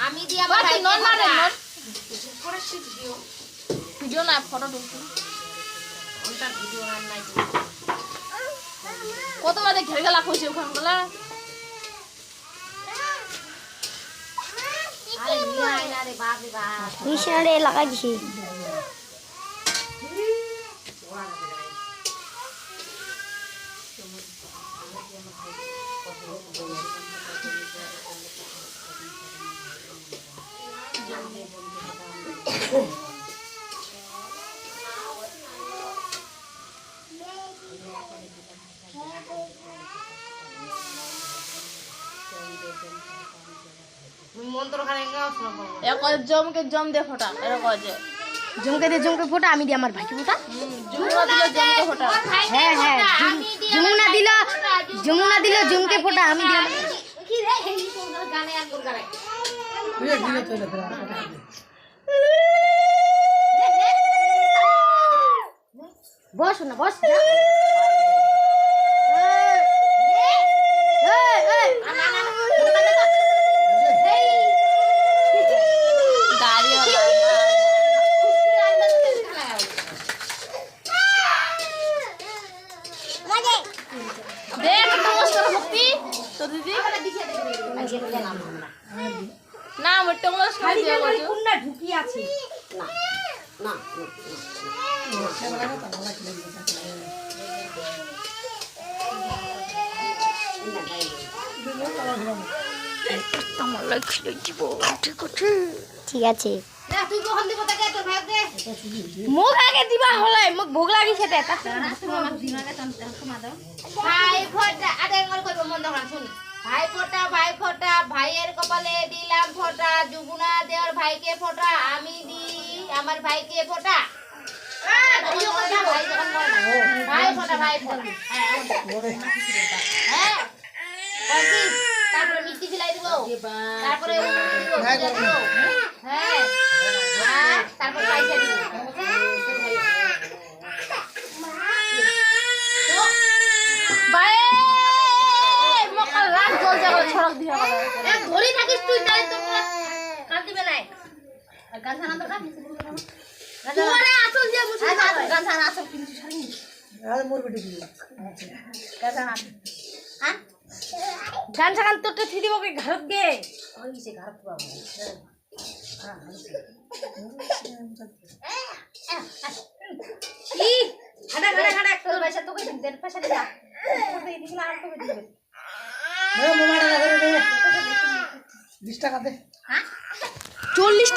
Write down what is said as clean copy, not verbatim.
আমি দি আমার ভাই নন মানে নন পরে শিখ দিও ভিডিও না ফটো তুলছি ওটা ভিডিও আর নাই কত বাজে ঘের গেলা কইছে ওখান গলা আরে নিয়ে আয় না রে বাপ রে বাপ মিশনারে লাগাই দিছি মন্ত্রখানে গাও শোনা বল এক জমকে জম দে ফটা এরকম আছে জমকে ফোটা আমি দি আমার ভাইকে ফোটা জুমরা দিলে জমকে ফটা হ্যাঁ হ্যাঁ যমুনা দিল জমকে ফোটা আমি দিলাম কি রে এই সুন্দর গানে আর কোন গানে বস না বস না আমার টঙ্গস খাই দিয়ে বলছো কোনটা ঢুকি আছে না ঠিক আছে না তুই কখন দিব তাকে তোর ভাই দে মুখ আগে দিবা হলে মুখ ভোগ লাগি সেটা ভাই ফোঁটা আরে আমার কইব মন দখান শুন ভাই ফোঁটা ভাইয়ের কপালে দিলাম ফোঁটা যুগুনা দেওর ভাইকে ফোঁটা আমি দি আমার ভাইকে ফোঁটা ভাই ফোঁটা হ্যাঁ তারপরে মিষ্টি খিলাই দিব তারপরে হ্যাঁ তারপর পয়সা দিব বাই মকল রাত জল যাবে ছড়ক দিয়া বলে ধরি থাকিস তুই তাই তোর কাট দিবে নাই আর গান ছানা তো কাট তোরে আসল যে মুছলি গান ছানা আসল কিন্তু ছাড়ি আর মোর বেটি দিল গান ছানা হ্যাঁ গান ছাগান তোরটা থি দিব কি ঘরত গে ওই সে ঘর পাবো ই হাডা তোর পয়সা তোকে দিন পয়সা দিলা তোকে দিলা আর তোকে দিবে মোমাটা করে দে 20 টাকা দে হ্যাঁ 40